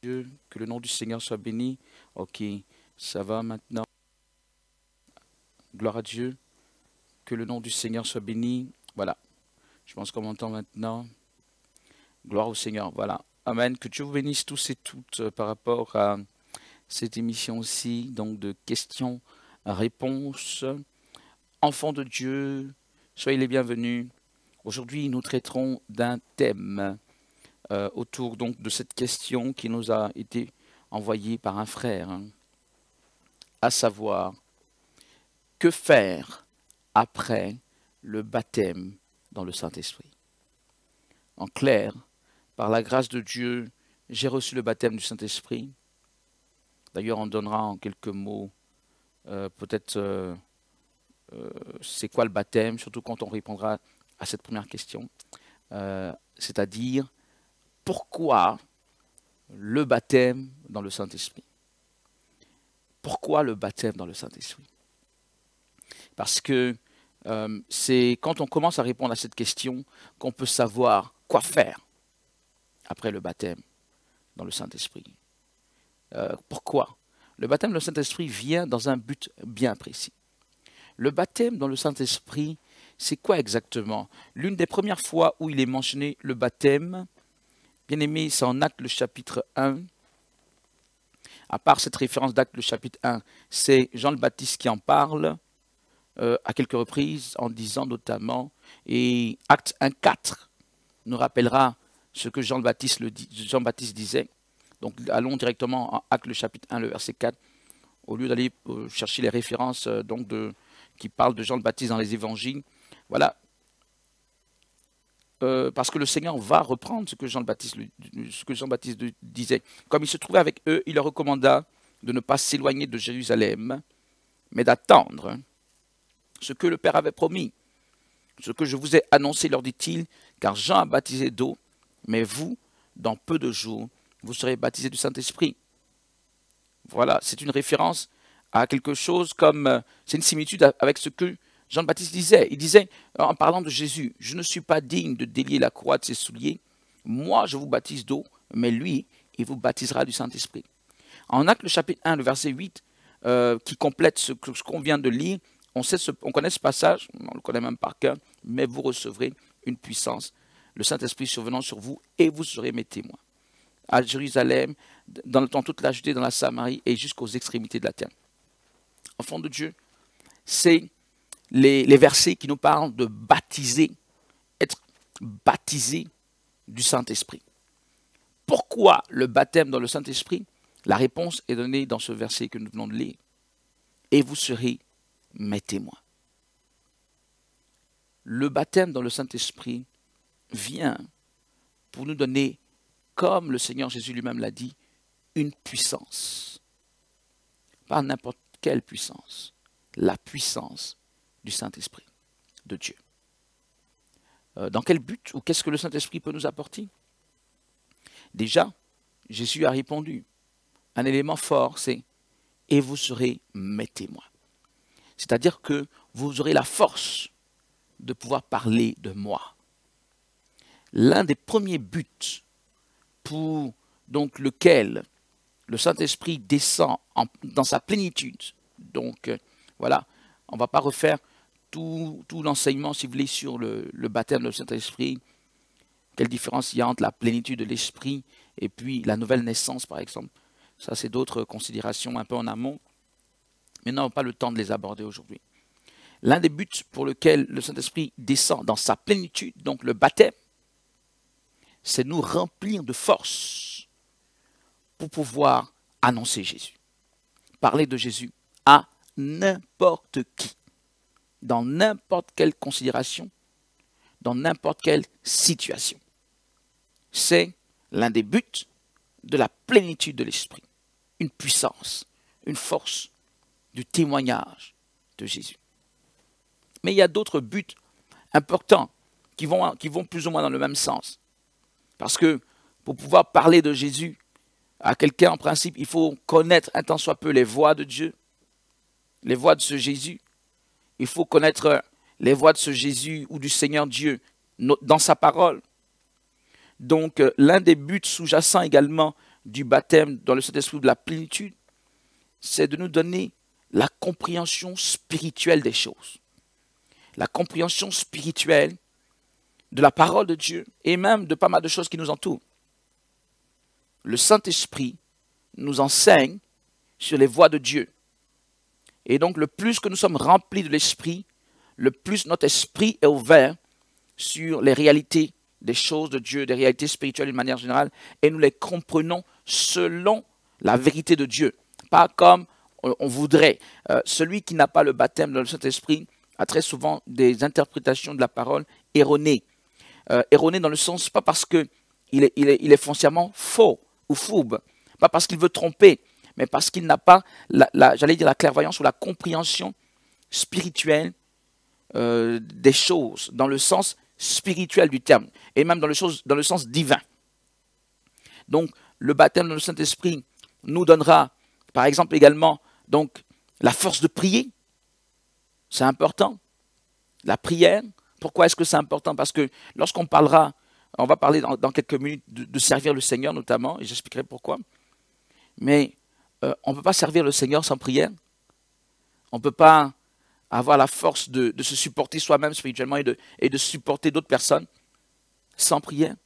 Dieu, que le nom du Seigneur soit béni. Ok, ça va maintenant. Gloire à Dieu, que le nom du Seigneur soit béni. Voilà, je pense qu'on m'entend maintenant. Gloire au Seigneur, voilà. Amen, que Dieu vous bénisse tous et toutes par rapport à cette émission aussi, donc de questions-réponses. Enfants de Dieu, soyez les bienvenus. Aujourd'hui, nous traiterons d'un thème autour donc de cette question qui nous a été envoyée par un frère, à savoir, que faire après le baptême dans le Saint-Esprit? En clair, par la grâce de Dieu, j'ai reçu le baptême du Saint-Esprit. D'ailleurs, on donnera en quelques mots peut-être c'est quoi le baptême, surtout quand on répondra à cette première question. C'est-à-dire, pourquoi le baptême dans le Saint-Esprit? Pourquoi le baptême dans le Saint-Esprit? Parce que c'est quand on commence à répondre à cette question qu'on peut savoir quoi faire après le baptême dans le Saint-Esprit. Pourquoi? Le baptême dans le Saint-Esprit vient dans un but bien précis. Le baptême dans le Saint-Esprit, c'est quoi exactement? L'une des premières fois où il est mentionné le baptême, bien aimé, c'est en Actes le chapitre 1. À part cette référence d'Actes le chapitre 1, c'est Jean le Baptiste qui en parle à quelques reprises en disant notamment, et Acte 1,4 nous rappellera ce que Jean le Baptiste disait. Donc allons directement en Actes le chapitre 1, le verset 4, au lieu d'aller chercher les références qui parlent de Jean le Baptiste dans les évangiles. Voilà. Parce que le Seigneur va reprendre ce que Jean le Baptiste disait. Comme il se trouvait avec eux, il leur recommanda de ne pas s'éloigner de Jérusalem, mais d'attendre ce que le Père avait promis. Ce que je vous ai annoncé, leur dit-il, car Jean a baptisé d'eau, mais vous, dans peu de jours, vous serez baptisés du Saint-Esprit. Voilà, c'est une référence à quelque chose comme, c'est une similitude avec ce que Jean le Baptiste disait. Il disait, en parlant de Jésus, je ne suis pas digne de délier la croix de ses souliers. Moi, je vous baptise d'eau, mais lui, il vous baptisera du Saint-Esprit. En Actes le chapitre 1, le verset 8, qui complète ce qu'on vient de lire, on connaît ce passage, on le connaît même par cœur, mais vous recevrez une puissance, le Saint-Esprit survenant sur vous, et vous serez mes témoins. À Jérusalem, dans toute la Judée, dans la Samarie, et jusqu'aux extrémités de la terre. Enfants de Dieu, c'est les versets qui nous parlent de baptiser, être baptisé du Saint-Esprit. Pourquoi le baptême dans le Saint-Esprit? La réponse est donnée dans ce verset que nous venons de lire. Et vous serez mes témoins. Le baptême dans le Saint-Esprit vient pour nous donner, comme le Seigneur Jésus lui-même l'a dit, une puissance. Pas n'importe quelle puissance. La puissance du Saint-Esprit, de Dieu. Dans quel but ou qu'est-ce que le Saint-Esprit peut nous apporter? Déjà, Jésus a répondu. Un élément fort, c'est « et vous serez mes témoins ». C'est-à-dire que vous aurez la force de pouvoir parler de moi. L'un des premiers buts pour donc lequel le Saint-Esprit descend dans sa plénitude. Donc voilà, on ne va pas refaire tout l'enseignement, si vous voulez, sur le baptême de Saint-Esprit. Quelle différence il y a entre la plénitude de l'Esprit et puis la nouvelle naissance, par exemple. Ça, c'est d'autres considérations un peu en amont. Mais nous n'avons pas le temps de les aborder aujourd'hui. L'un des buts pour lequel le Saint-Esprit descend dans sa plénitude, donc le baptême, c'est nous remplir de force pour pouvoir annoncer Jésus. Parler de Jésus à n'importe qui, dans n'importe quelle considération, dans n'importe quelle situation. C'est l'un des buts de la plénitude de l'Esprit. Une puissance, une force du témoignage de Jésus. Mais il y a d'autres buts importants qui vont plus ou moins dans le même sens. Parce que pour pouvoir parler de Jésus à quelqu'un, en principe, il faut connaître un tant soit peu les voies de Dieu, les voies de ce Jésus. Il faut connaître les voies de ce Jésus ou du Seigneur Dieu dans sa parole. Donc, l'un des buts sous-jacents également du baptême dans le Saint-Esprit, de la plénitude, c'est de nous donner la compréhension spirituelle des choses. La compréhension spirituelle de la parole de Dieu et même de pas mal de choses qui nous entourent. Le Saint-Esprit nous enseigne sur les voies de Dieu. Et donc, le plus que nous sommes remplis de l'Esprit, le plus notre esprit est ouvert sur les réalités des choses de Dieu, des réalités spirituelles d'une manière générale, et nous les comprenons selon la vérité de Dieu. Pas comme on voudrait. Celui qui n'a pas le baptême dans le Saint-Esprit a très souvent des interprétations de la parole erronées. Erronées dans le sens, pas parce qu'il est foncièrement faux ou fourbe, pas parce qu'il veut tromper, mais parce qu'il n'a pas, j'allais dire, la clairvoyance ou la compréhension spirituelle des choses, dans le sens spirituel du terme, et même dans le sens divin. Donc, le baptême dans le Saint-Esprit nous donnera, par exemple, également, donc, la force de prier. C'est important. La prière, pourquoi est-ce que c'est important? Parce que lorsqu'on parlera, on va parler dans quelques minutes de servir le Seigneur notamment, et j'expliquerai pourquoi. Mais on ne peut pas servir le Seigneur sans prière. On ne peut pas avoir la force de se supporter soi-même spirituellement et de supporter d'autres personnes sans prière.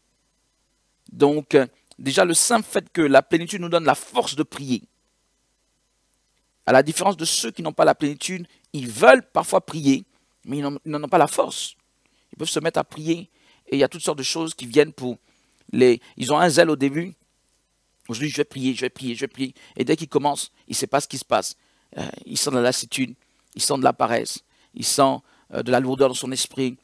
Donc, déjà, le simple fait que la plénitude nous donne la force de prier. À la différence de ceux qui n'ont pas la plénitude, ils veulent parfois prier, mais ils n'en ont pas la force. Ils peuvent se mettre à prier et il y a toutes sortes de choses qui viennent pour les... Ils ont un zèle au début. Aujourd'hui, je vais prier, je vais prier, je vais prier. Et dès qu'ils commencent, il ne sait pas ce qui se passe. Ils sentent de la lassitude, ils sentent de la paresse, ils sentent de la lourdeur dans son esprit.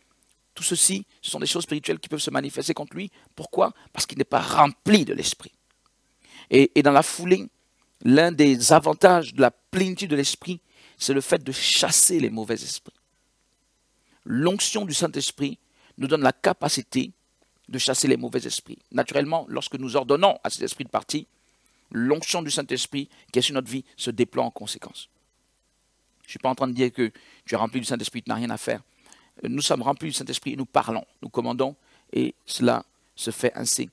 Tout ceci, ce sont des choses spirituelles qui peuvent se manifester contre lui. Pourquoi? Parce qu'il n'est pas rempli de l'esprit. Et dans la foulée, l'un des avantages de la plénitude de l'esprit, c'est le fait de chasser les mauvais esprits. L'onction du Saint-Esprit nous donne la capacité de chasser les mauvais esprits. Naturellement, lorsque nous ordonnons à ces esprits de partir, l'onction du Saint-Esprit qui est sur notre vie se déploie en conséquence. Je ne suis pas en train de dire que tu es rempli du Saint-Esprit, tu n'as rien à faire. Nous sommes remplis du Saint-Esprit et nous parlons, nous commandons et cela se fait ainsi.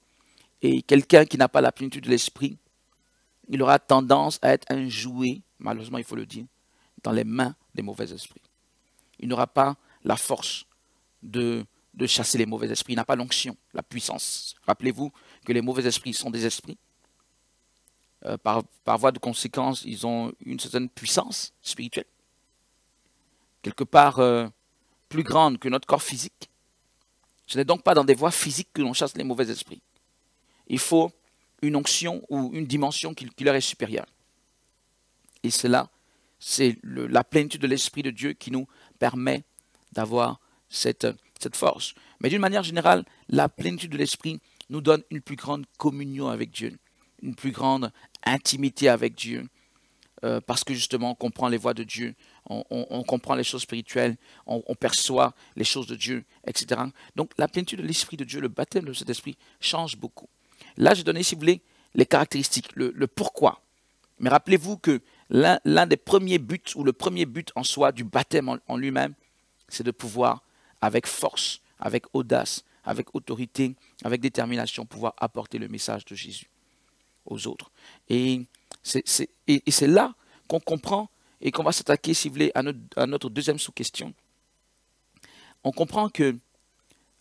Et quelqu'un qui n'a pas la plénitude de l'Esprit, il aura tendance à être un jouet, malheureusement il faut le dire, dans les mains des mauvais esprits. Il n'aura pas la force de chasser les mauvais esprits, il n'a pas l'onction, la puissance. Rappelez-vous que les mauvais esprits sont des esprits. Par voie de conséquence, ils ont une certaine puissance spirituelle, quelque part plus grande que notre corps physique. Ce n'est donc pas dans des voies physiques que l'on chasse les mauvais esprits. Il faut une onction ou une dimension qui leur est supérieure. Et cela, c'est la plénitude de l'Esprit de Dieu qui nous permet d'avoir cette force. Mais d'une manière générale, la plénitude de l'Esprit nous donne une plus grande communion avec Dieu, une plus grande intimité avec Dieu, parce que justement on comprend les voies de Dieu, on comprend les choses spirituelles, on perçoit les choses de Dieu, etc. Donc la plénitude de l'Esprit de Dieu, le baptême de cet esprit change beaucoup. Là, j'ai donné, si vous voulez, les caractéristiques, le pourquoi. Mais rappelez-vous que l'un des premiers buts, ou le premier but en soi du baptême en lui-même, c'est de pouvoir, avec force, avec audace, avec autorité, avec détermination, pouvoir apporter le message de Jésus aux autres. Et c'est là qu'on comprend et qu'on va s'attaquer, si vous voulez, à notre deuxième sous-question. On comprend que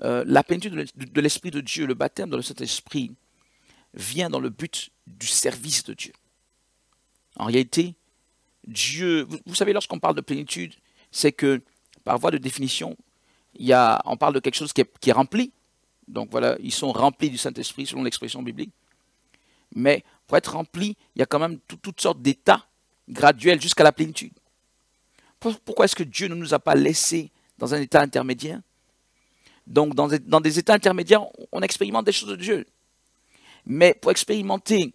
la plénitude de l'Esprit de Dieu, le baptême dans le Saint-Esprit, vient dans le but du service de Dieu. En réalité, Dieu, vous savez, lorsqu'on parle de plénitude, c'est que, par voie de définition, on parle de quelque chose qui est rempli. Donc voilà, ils sont remplis du Saint-Esprit, selon l'expression biblique. Mais pour être rempli, il y a quand même toutes sortes d'états graduels jusqu'à la plénitude. Pourquoi est-ce que Dieu ne nous a pas laissés dans un état intermédiaire? Donc dans des états intermédiaires, on expérimente des choses de Dieu. Mais pour expérimenter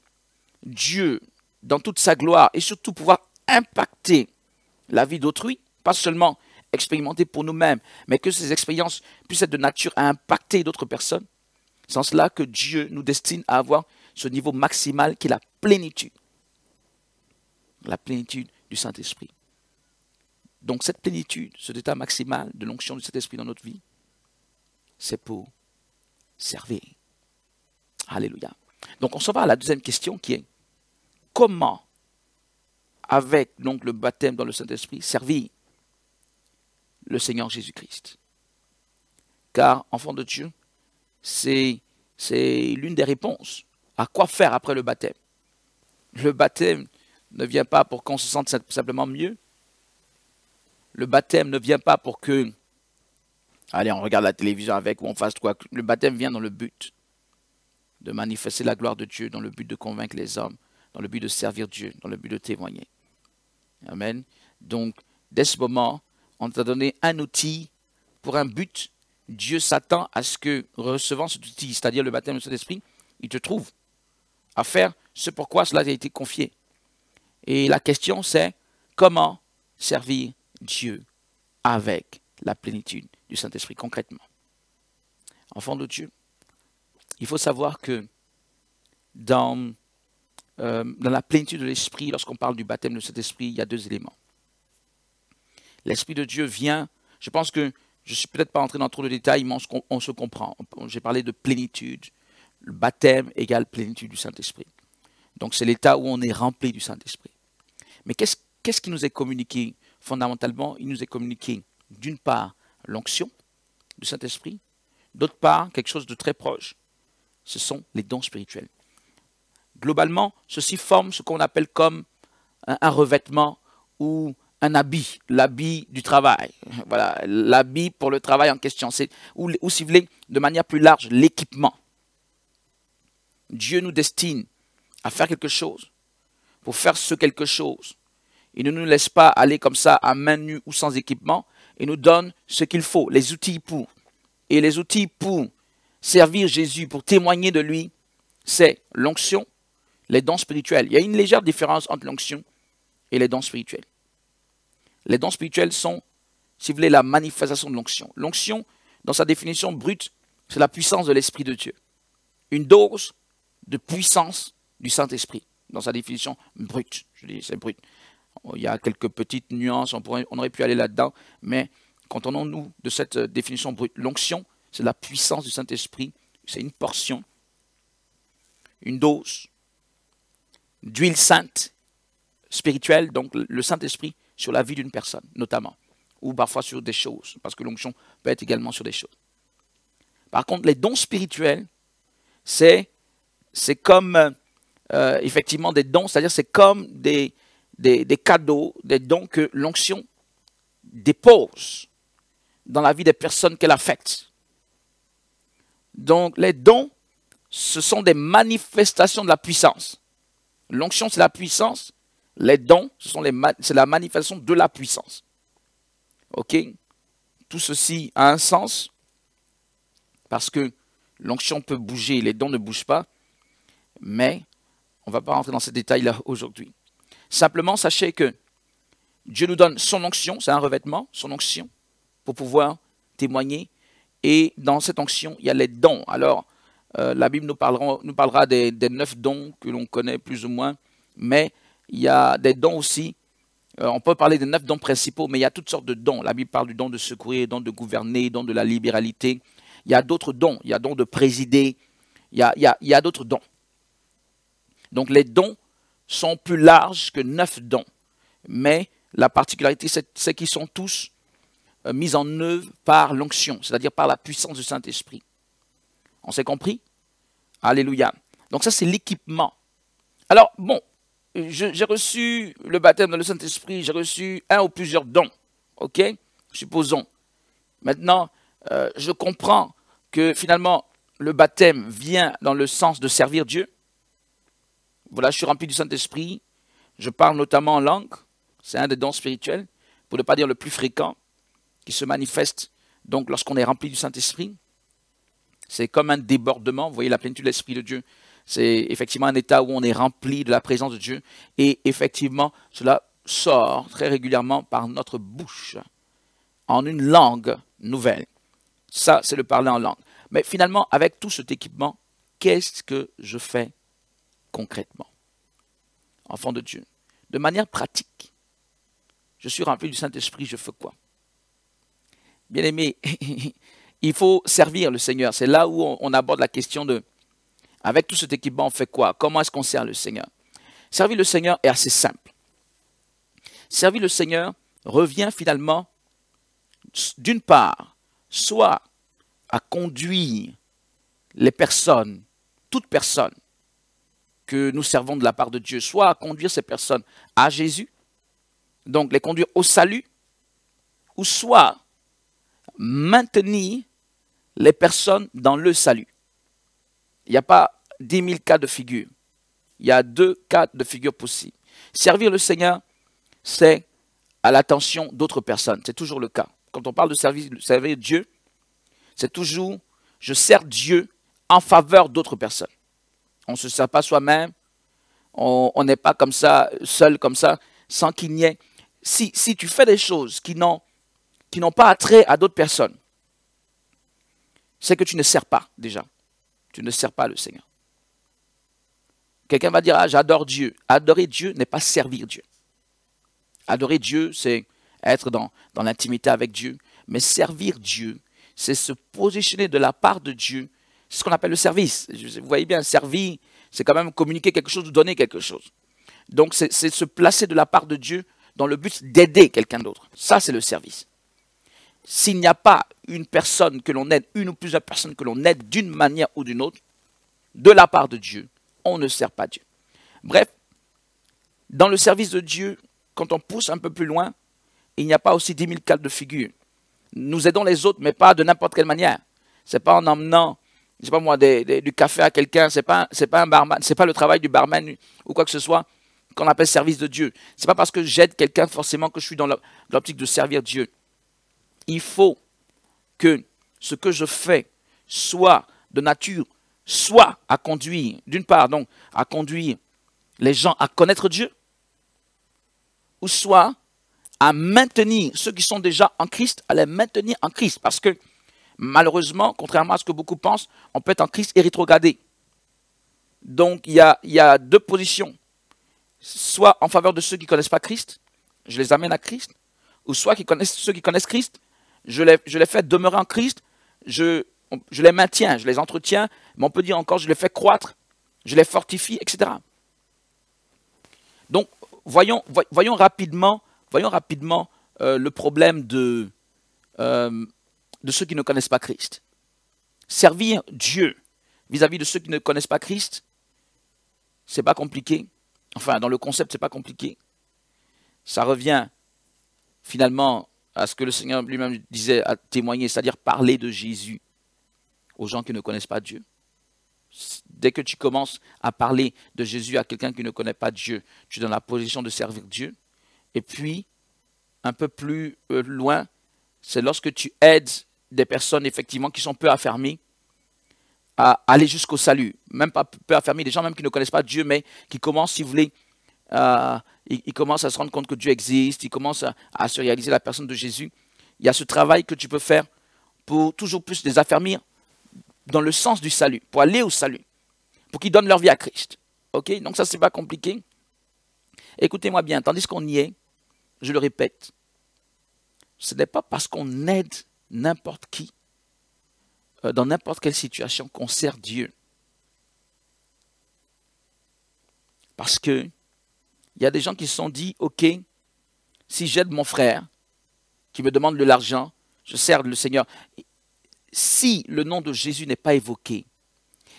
Dieu dans toute sa gloire et surtout pouvoir impacter la vie d'autrui, pas seulement expérimenter pour nous-mêmes, mais que ces expériences puissent être de nature à impacter d'autres personnes, c'est en cela que Dieu nous destine à avoir ce niveau maximal qui est la plénitude du Saint-Esprit. Donc cette plénitude, cet état maximal de l'onction du Saint-Esprit dans notre vie, c'est pour servir. Alléluia. Donc on s'en va à la deuxième question qui est comment, avec donc le baptême dans le Saint-Esprit, servir le Seigneur Jésus-Christ. Car, enfant de Dieu, c'est l'une des réponses à quoi faire après le baptême. Le baptême ne vient pas pour qu'on se sente simplement mieux. Le baptême ne vient pas pour que, allez, on regarde la télévision avec ou on fasse quoi. Le baptême vient dans le but de manifester la gloire de Dieu, dans le but de convaincre les hommes, dans le but de servir Dieu, dans le but de témoigner. Amen. Donc, dès ce moment, on t'a donné un outil pour un but. Dieu s'attend à ce que, recevant cet outil, c'est-à-dire le baptême de Saint-Esprit, il te trouve à faire ce pourquoi cela t'a été confié. Et la question, c'est comment servir Dieu avec la plénitude du Saint-Esprit concrètement. Enfant de Dieu, il faut savoir que dans la plénitude de l'Esprit, lorsqu'on parle du baptême de Saint-Esprit, il y a deux éléments. L'Esprit de Dieu vient, je pense que je ne suis peut-être pas entré dans trop de détails, mais on se comprend. J'ai parlé de plénitude. Le baptême égale plénitude du Saint-Esprit. Donc c'est l'état où on est rempli du Saint-Esprit. Mais qu'est-ce qui nous est communiqué fondamentalement? Il nous est communiqué d'une part l'onction du Saint-Esprit, d'autre part quelque chose de très proche. Ce sont les dons spirituels. Globalement, ceci forme ce qu'on appelle comme un revêtement ou un habit, l'habit du travail. Voilà, l'habit pour le travail en question. Ou si vous voulez, de manière plus large, l'équipement. Dieu nous destine à faire quelque chose. Pour faire ce quelque chose, il ne nous laisse pas aller comme ça à main nue ou sans équipement. Il nous donne ce qu'il faut, les outils pour. Et les outils pour servir Jésus, pour témoigner de lui, c'est l'onction, les dons spirituels. Il y a une légère différence entre l'onction et les dons spirituels. Les dons spirituels sont, si vous voulez, la manifestation de l'onction. L'onction, dans sa définition brute, c'est la puissance de l'Esprit de Dieu. Une dose de puissance du Saint-Esprit, dans sa définition brute. Je dis, c'est brut. Il y a quelques petites nuances, on aurait pu aller là-dedans, mais contentons-nous de cette définition brute. L'onction, c'est la puissance du Saint-Esprit, c'est une portion, une dose d'huile sainte, spirituelle, donc le Saint-Esprit, sur la vie d'une personne, notamment, ou parfois sur des choses, parce que l'onction peut être également sur des choses. Par contre, les dons spirituels, c'est comme, effectivement, des dons, c'est-à-dire c'est comme des cadeaux, des dons que l'onction dépose dans la vie des personnes qu'elle affecte. Donc, les dons, ce sont des manifestations de la puissance. L'onction, c'est la puissance. Les dons, c'est la manifestation de la puissance. OK? Tout ceci a un sens parce que l'onction peut bouger, les dons ne bougent pas. Mais on ne va pas rentrer dans ces détails-là aujourd'hui. Simplement, sachez que Dieu nous donne son onction, c'est un revêtement, son onction, pour pouvoir témoigner. Et dans cette onction, il y a les dons. Alors, la Bible nous parlera des 9 dons que l'on connaît plus ou moins, mais il y a des dons aussi. On peut parler des 9 dons principaux, mais il y a toutes sortes de dons. La Bible parle du don de secourir, don de gouverner, don de la libéralité. Il y a d'autres dons. Il y a don de présider. Il y a d'autres dons. Donc les dons sont plus larges que 9 dons. Mais la particularité, c'est qu'ils sont tous mis en œuvre par l'onction, c'est-à-dire par la puissance du Saint-Esprit. On s'est compris? Alléluia. Donc ça, c'est l'équipement. Alors, bon, j'ai reçu le baptême dans le Saint-Esprit, j'ai reçu un ou plusieurs dons. OK? Supposons. Maintenant, je comprends que finalement, le baptême vient dans le sens de servir Dieu. Voilà, je suis rempli du Saint-Esprit. Je parle notamment en langue. C'est un des dons spirituels, pour ne pas dire le plus fréquent, qui se manifeste donc lorsqu'on est rempli du Saint-Esprit. C'est comme un débordement. Vous voyez, la plénitude de l'Esprit de Dieu, c'est effectivement un état où on est rempli de la présence de Dieu. Et effectivement, cela sort très régulièrement par notre bouche, en une langue nouvelle. Ça, c'est le parler en langue. Mais finalement, avec tout cet équipement, qu'est-ce que je fais concrètement? Enfant de Dieu, de manière pratique, je suis rempli du Saint-Esprit, je fais quoi? Bien-aimé, il faut servir le Seigneur. C'est là où on aborde la question de Avec tout cet équipement, on fait quoi? Comment est-ce qu'on sert le Seigneur? Servir le Seigneur est assez simple. Servir le Seigneur revient finalement, d'une part, soit à conduire les personnes, toute personne que nous servons de la part de Dieu, soit à conduire ces personnes à Jésus, donc les conduire au salut, ou soit maintenir les personnes dans le salut. Il n'y a pas 10 000 cas de figure. Il y a 2 cas de figure possibles. Servir le Seigneur, c'est à l'attention d'autres personnes. C'est toujours le cas. Quand on parle de servir Dieu, c'est toujours, je sers Dieu en faveur d'autres personnes. On ne se sert pas soi-même, on n'est pas comme ça, seul comme ça, sans qu'il n'y ait... Si tu fais des choses qui n'ont pas attrait à d'autres personnes, c'est que tu ne sers pas déjà. Tu ne sers pas le Seigneur. Quelqu'un va dire, ah, j'adore Dieu. Adorer Dieu n'est pas servir Dieu. Adorer Dieu, c'est être dans l'intimité avec Dieu. Mais servir Dieu, c'est se positionner de la part de Dieu. C'est ce qu'on appelle le service. Vous voyez bien, servir, c'est quand même communiquer quelque chose ou donner quelque chose. Donc, c'est se placer de la part de Dieu dans le but d'aider quelqu'un d'autre. Ça, c'est le service. S'il n'y a pas une personne que l'on aide, une ou plusieurs personnes que l'on aide d'une manière ou d'une autre, de la part de Dieu, on ne sert pas Dieu. Bref, dans le service de Dieu, quand on pousse un peu plus loin, il n'y a pas aussi 10 000 cas de figure. Nous aidons les autres, mais pas de n'importe quelle manière. Ce n'est pas en emmenant, je sais pas moi, du café à quelqu'un, ce n'est pas un barman, ce n'est pas le travail du barman ou quoi que ce soit qu'on appelle service de Dieu. Ce n'est pas parce que j'aide quelqu'un forcément que je suis dans l'optique de servir Dieu. Il faut que ce que je fais soit de nature, soit à conduire, d'une part, donc, à conduire les gens à connaître Dieu, ou soit à maintenir ceux qui sont déjà en Christ, à les maintenir en Christ. Parce que, malheureusement, contrairement à ce que beaucoup pensent, on peut être en Christ et rétrogradé. Donc, il y a 2 positions. Soit en faveur de ceux qui ne connaissent pas Christ, je les amène à Christ, ou soit ceux qui connaissent Christ, je les fais demeurer en Christ, je les maintiens, je les entretiens, mais on peut dire encore, je les fais croître, je les fortifie, etc. Donc, voyons rapidement le problème de ceux qui ne connaissent pas Christ. Servir Dieu vis-à-vis de ceux qui ne connaissent pas Christ, c'est pas compliqué. Enfin, dans le concept, c'est pas compliqué. Ça revient finalement à ce que le Seigneur lui-même disait, à témoigner, c'est-à-dire parler de Jésus aux gens qui ne connaissent pas Dieu. Dès que tu commences à parler de Jésus à quelqu'un qui ne connaît pas Dieu, tu es dans la position de servir Dieu. Et puis, un peu plus loin, c'est lorsque tu aides des personnes effectivement qui sont peu affermies à aller jusqu'au salut. Même pas peu affermies, des gens même qui ne connaissent pas Dieu, mais qui commencent, si vous voulez, ils commencent à se rendre compte que Dieu existe, ils commencent à se réaliser la personne de Jésus. Il y a ce travail que tu peux faire pour toujours plus les affermir dans le sens du salut, pour aller au salut, pour qu'ils donnent leur vie à Christ. Ok? Donc ça, c'est pas compliqué. Écoutez-moi bien, tandis qu'on y est, je le répète, ce n'est pas parce qu'on aide n'importe qui, dans n'importe quelle situation, qu'on sert Dieu. Parce que il y a des gens qui se sont dit, ok, si j'aide mon frère, qui me demande de l'argent, je sers le Seigneur. Si le nom de Jésus n'est pas évoqué,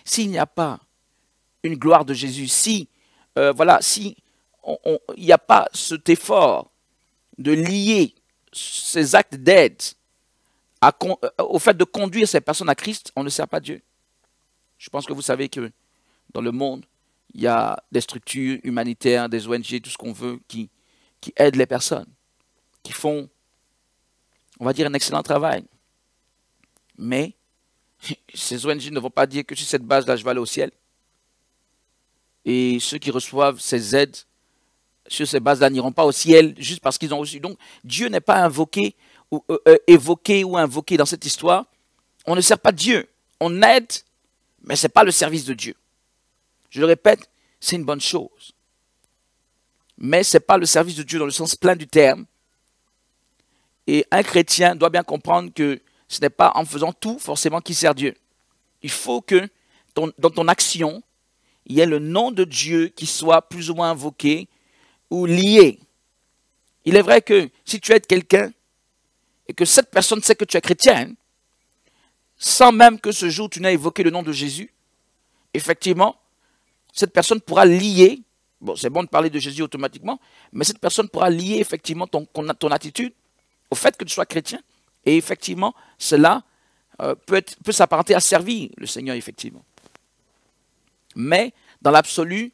s'il n'y a pas une gloire de Jésus, si il n'y a pas cet effort de lier ces actes d'aide au fait de conduire ces personnes à Christ, on ne sert pas Dieu. Je pense que vous savez que dans le monde, il y a des structures humanitaires, des ONG, tout ce qu'on veut, qui aident les personnes, qui font, on va dire, un excellent travail. Mais ces ONG ne vont pas dire que sur cette base-là, je vais aller au ciel. Et ceux qui reçoivent ces aides sur ces bases-là n'iront pas au ciel juste parce qu'ils ont reçu. Donc, Dieu n'est pas évoqué ou invoqué dans cette histoire. On ne sert pas Dieu. On aide, mais ce n'est pas le service de Dieu. Je le répète, c'est une bonne chose. Mais ce n'est pas le service de Dieu dans le sens plein du terme. Et un chrétien doit bien comprendre que ce n'est pas en faisant tout forcément qu'il sert Dieu. Il faut que dans ton action, il y ait le nom de Dieu qui soit plus ou moins invoqué ou lié. Il est vrai que si tu aides quelqu'un et que cette personne sait que tu es chrétien, sans même que ce jour tu n'aies évoqué le nom de Jésus, effectivement, cette personne pourra lier, bon c'est bon de parler de Jésus automatiquement, mais cette personne pourra lier effectivement ton attitude au fait que tu sois chrétien. Et effectivement, cela peut s'apparenter à servir le Seigneur, effectivement. Mais dans l'absolu,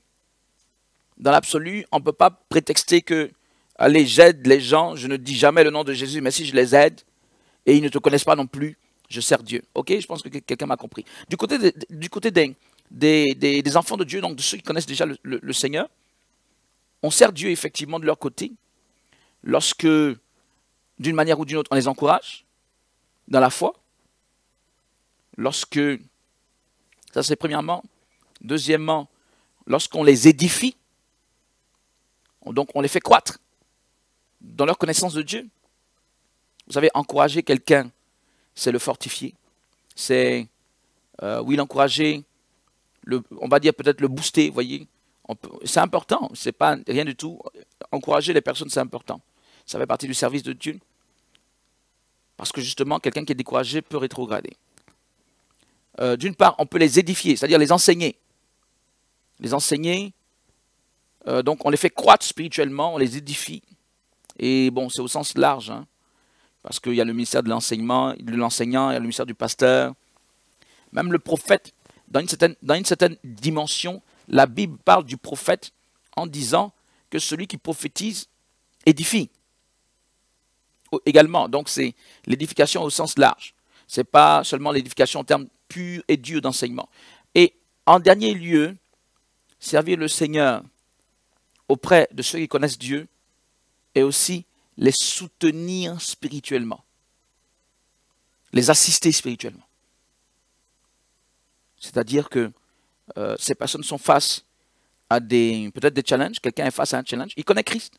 on ne peut pas prétexter que, allez, j'aide les gens, je ne dis jamais le nom de Jésus, mais si je les aide et ils ne te connaissent pas non plus, je sers Dieu. Ok, je pense que quelqu'un m'a compris. Du côté des enfants de Dieu, donc de ceux qui connaissent déjà le Seigneur, on sert Dieu effectivement de leur côté lorsque, d'une manière ou d'une autre, on les encourage dans la foi. Lorsque, ça c'est premièrement. Deuxièmement, lorsqu'on les édifie, donc on les fait croître dans leur connaissance de Dieu. Vous savez, encourager quelqu'un, c'est le fortifier. C'est, oui, l'encourager, on va dire peut-être le booster, vous voyez. C'est important, c'est pas rien du tout. Encourager les personnes, c'est important. Ça fait partie du service de Dieu. Parce que justement, quelqu'un qui est découragé peut rétrograder. D'une part, on peut les édifier, c'est-à-dire les enseigner. Les enseigner, donc on les fait croître spirituellement, on les édifie. Et bon, c'est au sens large, hein, parce qu'il y a le ministère de l'enseignement, de l'enseignant, il y a le ministère du pasteur. Même le prophète, dans une certaine dimension, la Bible parle du prophète en disant que celui qui prophétise édifie. Également, donc c'est l'édification au sens large. Ce n'est pas seulement l'édification en termes purs et durs d'enseignement. Et en dernier lieu, servir le Seigneur auprès de ceux qui connaissent Dieu et aussi les soutenir spirituellement, les assister spirituellement. C'est-à-dire que ces personnes sont face à peut-être des challenges, quelqu'un est face à un challenge, il connaît Christ.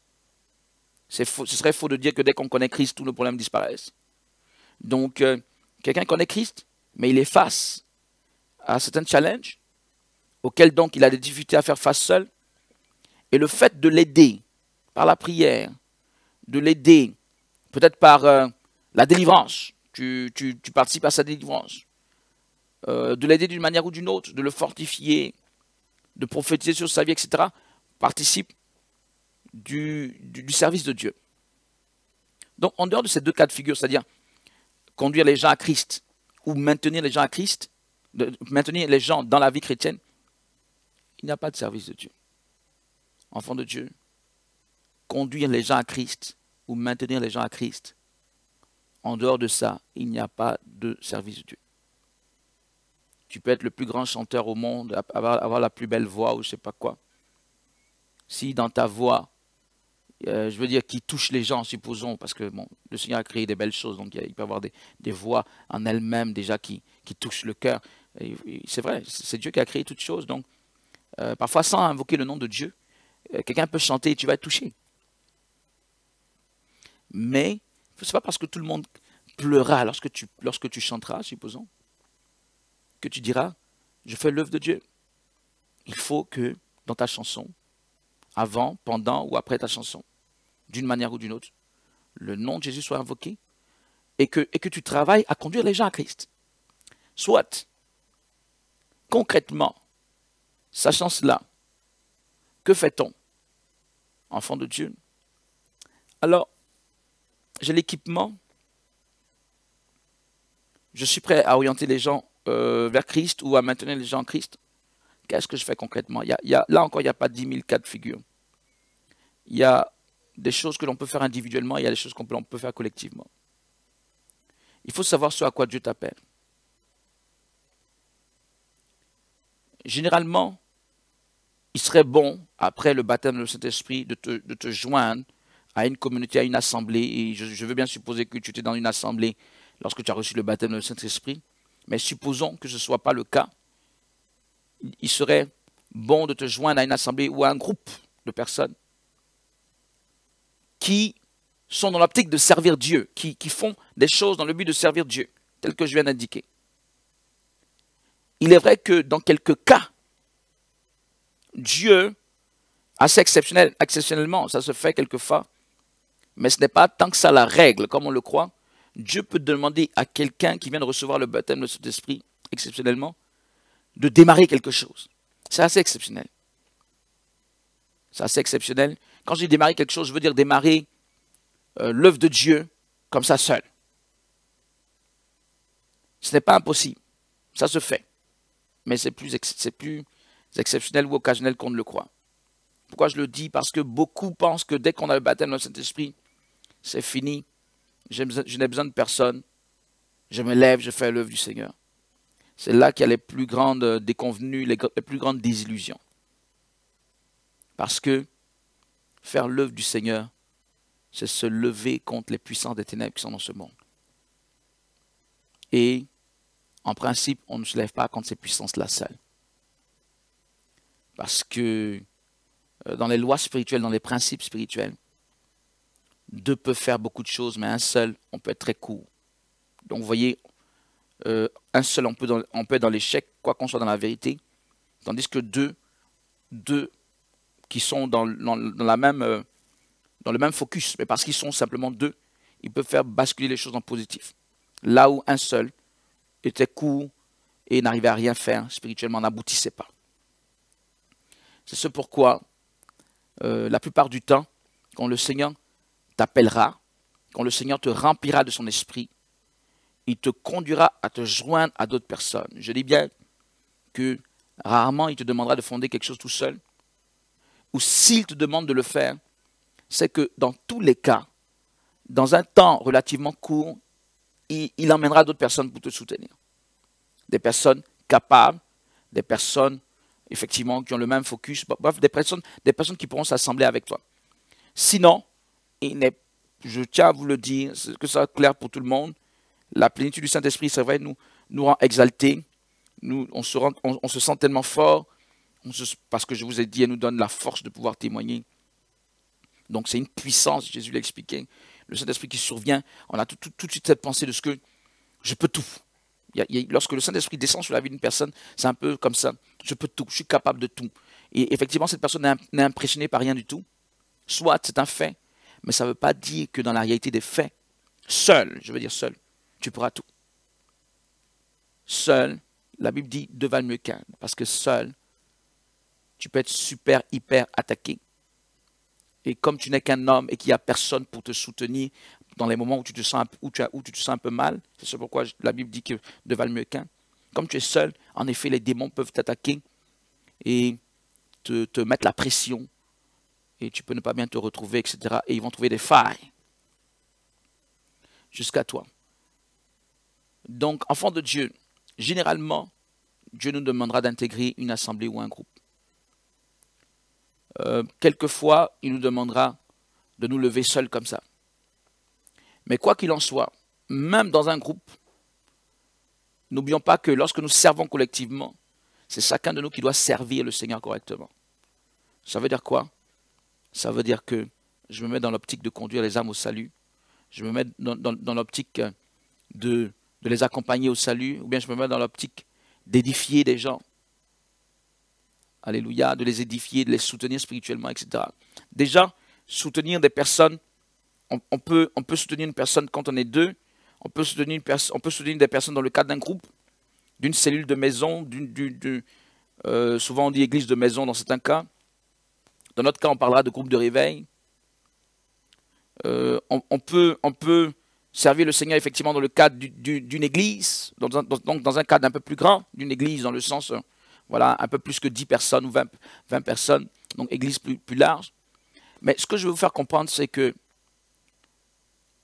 Ce serait faux de dire que dès qu'on connaît Christ, tous nos problèmes disparaissent. Donc, quelqu'un connaît Christ, mais il est face à certains challenges auxquels donc il a des difficultés à faire face seul. Et le fait de l'aider par la prière, de l'aider peut-être par la délivrance, tu participes à sa délivrance, de l'aider d'une manière ou d'une autre, de le fortifier, de prophétiser sur sa vie, etc., participe du service de Dieu. Donc, en dehors de ces deux cas de figure, c'est-à-dire conduire les gens à Christ ou maintenir les gens à Christ, maintenir les gens dans la vie chrétienne, il n'y a pas de service de Dieu. Enfant de Dieu, conduire les gens à Christ ou maintenir les gens à Christ, en dehors de ça, il n'y a pas de service de Dieu. Tu peux être le plus grand chanteur au monde, avoir la plus belle voix ou je ne sais pas quoi. Si dans ta voix, je veux dire, qui touche les gens, supposons, parce que bon, le Seigneur a créé des belles choses, donc il peut y avoir des voix en elles-mêmes déjà qui touchent le cœur. C'est vrai, c'est Dieu qui a créé toutes choses, donc parfois sans invoquer le nom de Dieu, quelqu'un peut chanter et tu vas être touché. Mais ce n'est pas parce que tout le monde pleurera lorsque tu chanteras, supposons, que tu diras, je fais l'œuvre de Dieu. Il faut que dans ta chanson, avant, pendant ou après ta chanson, d'une manière ou d'une autre, le nom de Jésus soit invoqué et que tu travailles à conduire les gens à Christ. Soit, concrètement, sachant cela, que fait-on, enfant de Dieu? Alors, j'ai l'équipement, je suis prêt à orienter les gens vers Christ ou à maintenir les gens en Christ. Qu'est-ce que je fais concrètement? Là encore, il n'y a pas 10 000 cas de figure. Il y a des choses que l'on peut faire individuellement, il y a des choses qu'on peut faire collectivement. Il faut savoir ce à quoi Dieu t'appelle. Généralement, il serait bon, après le baptême du Saint-Esprit, de te joindre à une communauté, à une assemblée. Et je veux bien supposer que tu étais dans une assemblée lorsque tu as reçu le baptême du Saint-Esprit. Mais supposons que ce ne soit pas le cas. Il serait bon de te joindre à une assemblée ou à un groupe de personnes qui sont dans l'optique de servir Dieu, qui font des choses dans le but de servir Dieu, tel que je viens d'indiquer. il est vrai que dans quelques cas, Dieu, assez exceptionnellement, ça se fait quelquefois, mais ce n'est pas tant que ça la règle, comme on le croit. Dieu peut demander à quelqu'un qui vient de recevoir le baptême de cet esprit, exceptionnellement, de démarrer quelque chose. C'est assez exceptionnel. C'est assez exceptionnel. Quand je dis démarrer quelque chose, je veux dire démarrer l'œuvre de Dieu comme ça seul. Ce n'est pas impossible. Ça se fait. Mais c'est plus exceptionnel ou occasionnel qu'on ne le croit. Pourquoi je le dis? Parce que beaucoup pensent que dès qu'on a le baptême dans Saint-Esprit, c'est fini. Je n'ai besoin de personne. Je me lève, je fais l'œuvre du Seigneur. C'est là qu'il y a les plus grandes déconvenues, les plus grandes désillusions. Parce que faire l'œuvre du Seigneur, c'est se lever contre les puissances des ténèbres qui sont dans ce monde. Et, en principe, on ne se lève pas contre ces puissances-là seules. Parce que dans les lois spirituelles, dans les principes spirituels, deux peuvent faire beaucoup de choses, mais un seul, on peut être très court. Donc, vous voyez, un seul, on peut être dans l'échec, quoi qu'on soit dans la vérité, tandis que deux qui sont dans le même focus, mais parce qu'ils sont simplement deux, ils peuvent faire basculer les choses en positif. Là où un seul était court et n'arrivait à rien faire spirituellement, n'aboutissait pas. C'est ce pourquoi, la plupart du temps, quand le Seigneur t'appellera, quand le Seigneur te remplira de son esprit, il te conduira à te joindre à d'autres personnes. Je dis bien que rarement il te demandera de fonder quelque chose tout seul, ou s'il te demande de le faire, c'est que dans tous les cas, dans un temps relativement court, il emmènera d'autres personnes pour te soutenir. Des personnes capables, des personnes effectivement qui ont le même focus, bref, des personnes qui pourront s'assembler avec toi. Sinon, je tiens à vous le dire, que ça soit clair pour tout le monde, la plénitude du Saint-Esprit, c'est vrai, nous rend exaltés, on se sent tellement fort, parce que je vous ai dit, elle nous donne la force de pouvoir témoigner. Donc c'est une puissance, Jésus l'a expliqué. Le Saint-Esprit qui survient, on a tout de suite cette pensée de ce que je peux tout. Lorsque le Saint-Esprit descend sur la vie d'une personne, c'est un peu comme ça. Je peux tout, je suis capable de tout. Et effectivement, cette personne n'est impressionnée par rien du tout. Soit c'est un fait, mais ça ne veut pas dire que dans la réalité des faits, seul, je veux dire seul, tu pourras tout. Seul, la Bible dit deux valent mieux qu'un, parce que seul, tu peux être super, hyper attaqué. Et comme tu n'es qu'un homme et qu'il n'y a personne pour te soutenir dans les moments où tu te sens un peu mal, c'est pourquoi la Bible dit que deux valent mieux qu'un. Comme tu es seul, en effet, les démons peuvent t'attaquer et te mettre la pression. Et tu peux ne pas bien te retrouver, etc. Et ils vont trouver des failles jusqu'à toi. Donc, enfant de Dieu, généralement, Dieu nous demandera d'intégrer une assemblée ou un groupe. Quelquefois, il nous demandera de nous lever seuls comme ça. Mais quoi qu'il en soit, même dans un groupe, n'oublions pas que lorsque nous servons collectivement, c'est chacun de nous qui doit servir le Seigneur correctement. Ça veut dire quoi? Ça veut dire que je me mets dans l'optique de conduire les âmes au salut. Je me mets dans l'optique de les accompagner au salut. Ou bien je me mets dans l'optique d'édifier des gens. Alléluia, de les édifier, de les soutenir spirituellement, etc. Déjà, soutenir des personnes, on peut soutenir une personne quand on est deux, on peut soutenir des personnes dans le cadre d'un groupe, d'une cellule de maison, souvent on dit église de maison dans certains cas. Dans notre cas, on parlera de groupe de réveil. On peut servir le Seigneur effectivement dans le cadre d'une église, donc dans un cadre un peu plus grand, d'une église dans le sens... Voilà, un peu plus que 10 personnes ou 20 personnes, donc église plus large. Mais ce que je veux vous faire comprendre, c'est que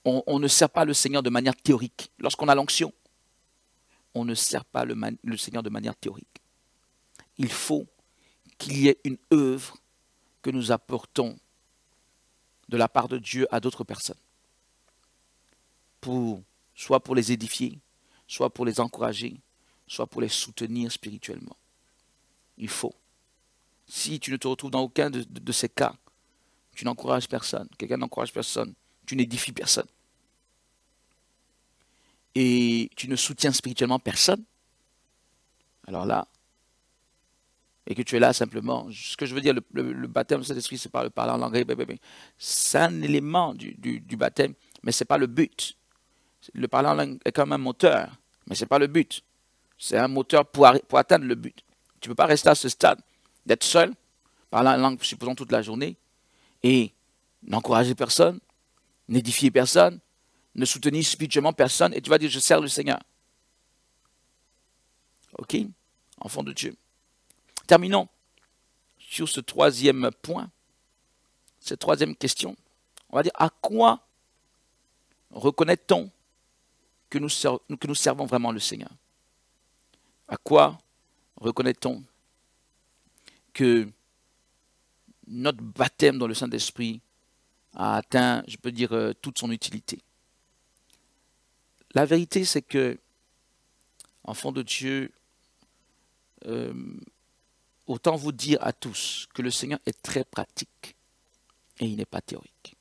on ne sert pas le Seigneur de manière théorique. Lorsqu'on a l'onction, on ne sert pas le Seigneur de manière théorique. Il faut qu'il y ait une œuvre que nous apportons de la part de Dieu à d'autres personnes. Soit pour les édifier, soit pour les encourager, soit pour les soutenir spirituellement. Il faut. Si tu ne te retrouves dans aucun de ces cas, tu n'encourages personne, quelqu'un n'encourage personne, tu n'édifies personne, et tu ne soutiens spirituellement personne, Alors là, et que tu es là simplement, ce que je veux dire, le baptême de Saint-Esprit, c'est pas le parler en langue, c'est un élément du baptême, mais c'est pas le but. Le parler en langue est comme un moteur, mais c'est pas le but. C'est un moteur pour atteindre le but. Tu ne peux pas rester à ce stade, d'être seul, parler en langue, supposons toute la journée, et n'encourager personne, n'édifier personne, ne soutenir spirituellement personne, et tu vas dire, je sers le Seigneur. Ok? Enfant de Dieu. Terminons sur ce troisième point, cette troisième question. On va dire, à quoi reconnaît-on que nous servons vraiment le Seigneur? À quoi reconnaît-on que notre baptême dans le Saint-Esprit a atteint, je peux dire, toute son utilité? La vérité, c'est que, enfant de Dieu, autant vous dire à tous que le Seigneur est très pratique et il n'est pas théorique.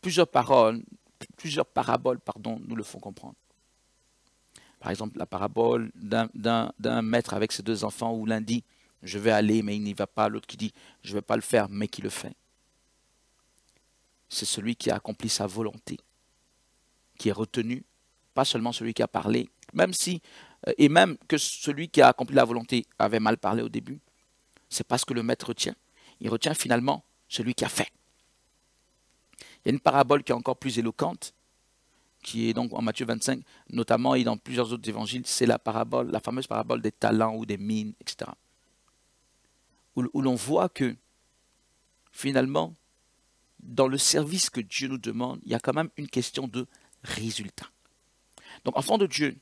Plusieurs paraboles, nous le font comprendre. Par exemple, la parabole d'un maître avec ses deux enfants où l'un dit « je vais aller mais il n'y va pas », l'autre qui dit « je ne vais pas le faire mais qui le fait ». C'est celui qui a accompli sa volonté, qui est retenu, pas seulement celui qui a parlé, même si, et même que celui qui a accompli la volonté avait mal parlé au début, c'est parce que le maître retient. Il retient finalement celui qui a fait. Il y a une parabole qui est encore plus éloquente, qui est donc en Matthieu 25, notamment et dans plusieurs autres évangiles, c'est la fameuse parabole des talents ou des mines, etc. Où l'on voit que finalement, dans le service que Dieu nous demande, il y a quand même une question de résultat. Donc, enfant de Dieu,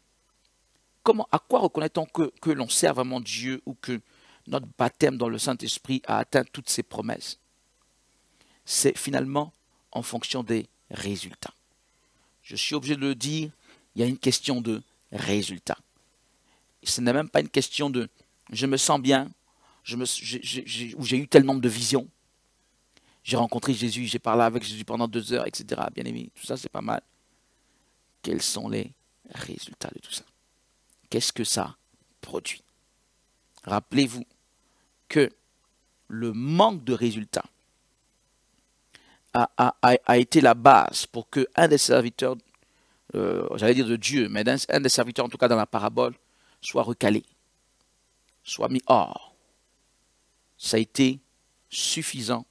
à quoi reconnaît-on que l'on sert vraiment Dieu ou que notre baptême dans le Saint-Esprit a atteint toutes ses promesses? C'est finalement en fonction des résultats. Je suis obligé de le dire, il y a une question de résultat. Ce n'est même pas une question de « je me sens bien » ou « j'ai eu tel nombre de visions ». J'ai rencontré Jésus, j'ai parlé avec Jésus pendant 2 heures, etc. Bien aimé, tout ça c'est pas mal. Quels sont les résultats de tout ça? Qu'est-ce que ça produit? Rappelez-vous que le manque de résultats a été la base pour que un des serviteurs, j'allais dire de Dieu, mais un des serviteurs en tout cas dans la parabole, soit recalé, soit mis hors. Ça a été suffisant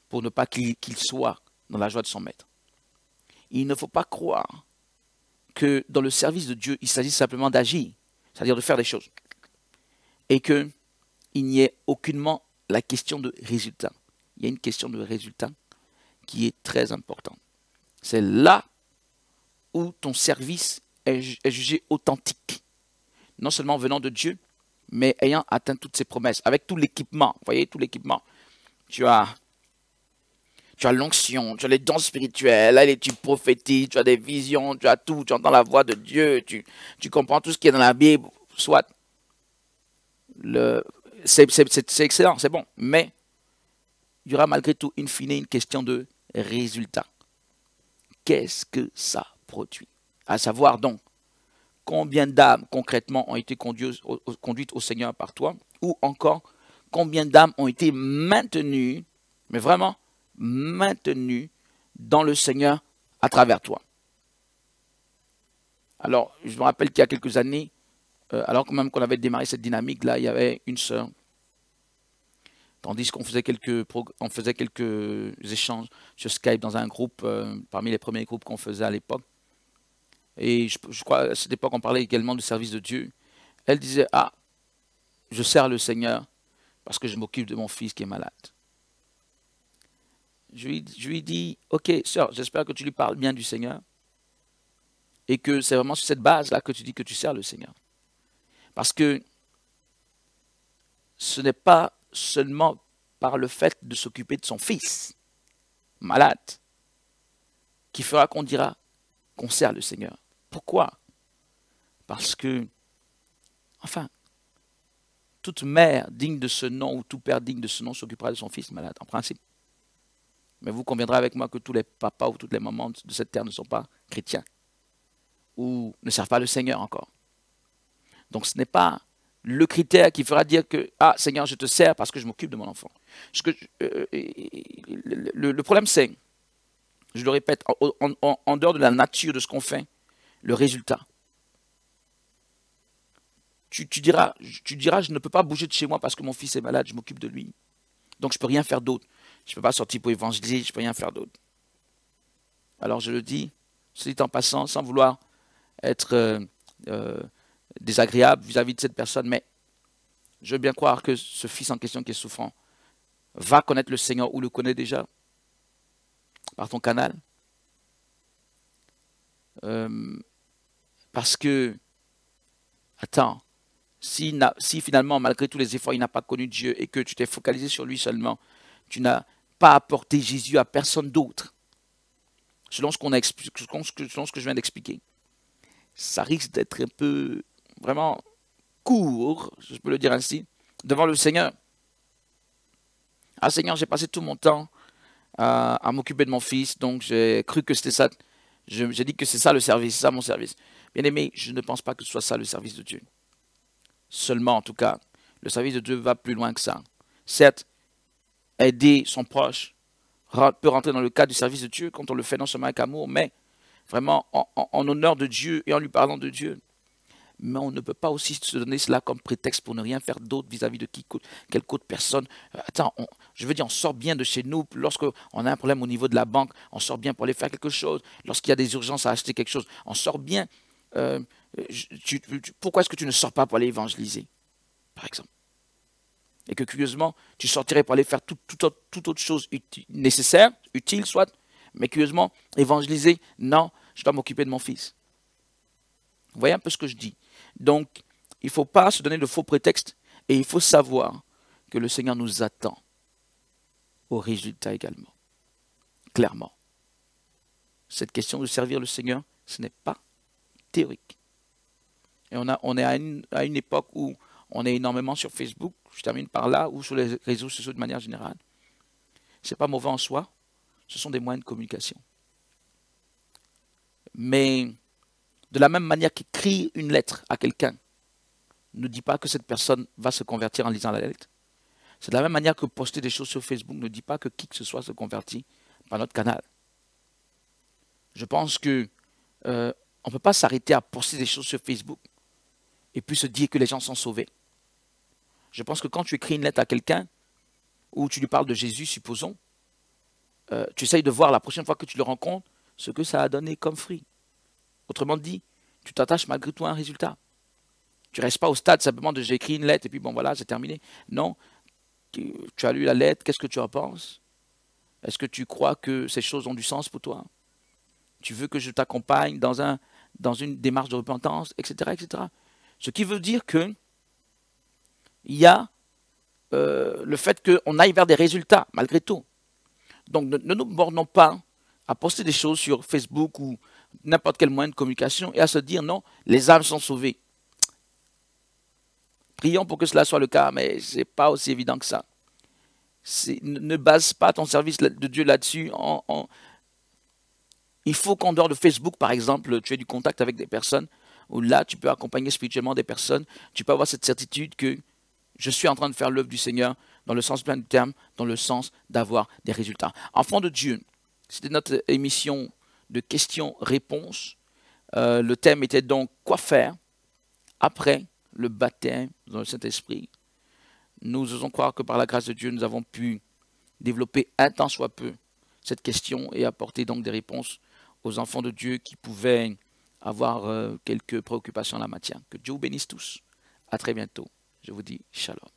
pour ne pas qu'il soit dans la joie de son maître. Il ne faut pas croire que dans le service de Dieu, il s'agit simplement d'agir, c'est-à-dire de faire des choses. Et qu'il n'y ait aucunement la question de résultat. Il y a une question de résultat qui est très importante. C'est là où ton service est jugé authentique. Non seulement venant de Dieu, mais ayant atteint toutes ses promesses, avec tout l'équipement. Vous voyez, tout l'équipement. Tu as l'onction, tu as les dons spirituels, là, tu prophétises, tu as des visions, tu as tout, tu entends la voix de Dieu, tu comprends tout ce qui est dans la Bible, soit. C'est excellent, c'est bon, mais il y aura malgré tout, in fine, une question de résultat. Qu'est-ce que ça produit? À savoir donc, combien d'âmes concrètement ont été conduites au Seigneur par toi, ou encore, combien d'âmes ont été maintenues, mais vraiment maintenues dans le Seigneur à travers toi. Alors, je me rappelle qu'il y a quelques années, alors même qu'on avait démarré cette dynamique-là, il y avait une sœur, tandis qu'on faisait quelques échanges sur Skype dans un groupe, parmi les premiers groupes qu'on faisait à l'époque. Et je crois à cette époque, on parlait également du service de Dieu. Elle disait, ah, je sers le Seigneur parce que je m'occupe de mon fils qui est malade. Je lui dis, ok, sœur, j'espère que tu lui parles bien du Seigneur et que c'est vraiment sur cette base-là que tu dis que tu sers le Seigneur. Parce que ce n'est pas seulement par le fait de s'occuper de son fils malade qui fera qu'on dira qu'on sert le Seigneur. Pourquoi? Parce que, enfin, toute mère digne de ce nom ou tout père digne de ce nom s'occupera de son fils malade, en principe. Mais vous conviendrez avec moi que tous les papas ou toutes les mamans de cette terre ne sont pas chrétiens ou ne servent pas le Seigneur encore. Donc ce n'est pas le critère qui fera dire que, ah Seigneur, je te sers parce que je m'occupe de mon enfant. Le problème c'est, je le répète, en dehors de la nature de ce qu'on fait, le résultat. Tu diras, je ne peux pas bouger de chez moi parce que mon fils est malade, je m'occupe de lui. Donc je ne peux rien faire d'autre. Je ne peux pas sortir pour évangéliser, je ne peux rien faire d'autre. Alors je le dis, ceci en passant, sans vouloir être désagréable vis-à-vis de cette personne, mais je veux bien croire que ce fils en question qui est souffrant va connaître le Seigneur ou le connaît déjà par ton canal. Parce que, attends, si finalement, malgré tous les efforts, il n'a pas connu Dieu et que tu t'es focalisé sur lui seulement, tu n'as pas apporté Jésus à personne d'autre, selon ce que je viens d'expliquer, ça risque d'être un peu, vraiment, court, je peux le dire ainsi, devant le Seigneur. Ah Seigneur, j'ai passé tout mon temps à m'occuper de mon fils, donc j'ai cru que c'était ça. J'ai dit que c'est ça le service, c'est ça mon service. Bien aimé, je ne pense pas que ce soit ça le service de Dieu. Seulement, en tout cas, le service de Dieu va plus loin que ça. Certes, aider son proche peut rentrer dans le cadre du service de Dieu quand on le fait non seulement avec amour, mais vraiment en honneur de Dieu et en lui parlant de Dieu. Mais on ne peut pas aussi se donner cela comme prétexte pour ne rien faire d'autre vis-à-vis de quelque autre personne. Attends, je veux dire, on sort bien de chez nous. Lorsqu'on a un problème au niveau de la banque, on sort bien pour aller faire quelque chose. Lorsqu'il y a des urgences à acheter quelque chose, on sort bien. Pourquoi est-ce que tu ne sors pas pour aller évangéliser, par exemple? Et que curieusement, tu sortirais pour aller faire toute autre chose nécessaire, utile soit, mais curieusement, évangéliser, non, je dois m'occuper de mon fils. Vous voyez un peu ce que je dis. Donc, il ne faut pas se donner de faux prétextes et il faut savoir que le Seigneur nous attend au résultat également. Clairement. Cette question de servir le Seigneur, ce n'est pas théorique. Et on est à une époque où on est énormément sur Facebook, je termine par là, ou sur les réseaux sociaux de manière générale. Ce n'est pas mauvais en soi, ce sont des moyens de communication. Mais de la même manière qu'écrire une lettre à quelqu'un ne dit pas que cette personne va se convertir en lisant la lettre. C'est de la même manière que poster des choses sur Facebook ne dit pas que qui que ce soit se convertit par notre canal. Je pense que on ne peut pas s'arrêter à poster des choses sur Facebook et puis se dire que les gens sont sauvés. Je pense que quand tu écris une lettre à quelqu'un, ou tu lui parles de Jésus, supposons, tu essayes de voir la prochaine fois que tu le rencontres, ce que ça a donné comme fruit. Autrement dit, tu t'attaches malgré tout à un résultat. Tu ne restes pas au stade simplement de j'ai écrit une lettre et puis bon voilà, c'est terminé. Non, tu as lu la lettre, qu'est-ce que tu en penses? Est-ce que tu crois que ces choses ont du sens pour toi? Tu veux que je t'accompagne dans une démarche de repentance, etc., etc. Ce qui veut dire que il y a le fait qu'on aille vers des résultats, malgré tout. Donc ne nous bornons pas à poster des choses sur Facebook ou n'importe quel moyen de communication et à se dire non, les âmes sont sauvées. Prions pour que cela soit le cas, mais ce n'est pas aussi évident que ça. Ne base pas ton service de Dieu là-dessus. Il faut qu'en dehors de Facebook, par exemple, tu aies du contact avec des personnes où là, tu peux accompagner spirituellement des personnes. Tu peux avoir cette certitude que je suis en train de faire l'œuvre du Seigneur dans le sens plein du terme, dans le sens d'avoir des résultats. Enfants de Dieu, c'était notre émission de questions-réponses. Le thème était donc quoi faire après le baptême dans le Saint-Esprit. Nous osons croire que par la grâce de Dieu, nous avons pu développer un tant soit peu cette question et apporter donc des réponses aux enfants de Dieu qui pouvaient avoir quelques préoccupations en la matière. Que Dieu vous bénisse tous. À très bientôt. Je vous dis shalom.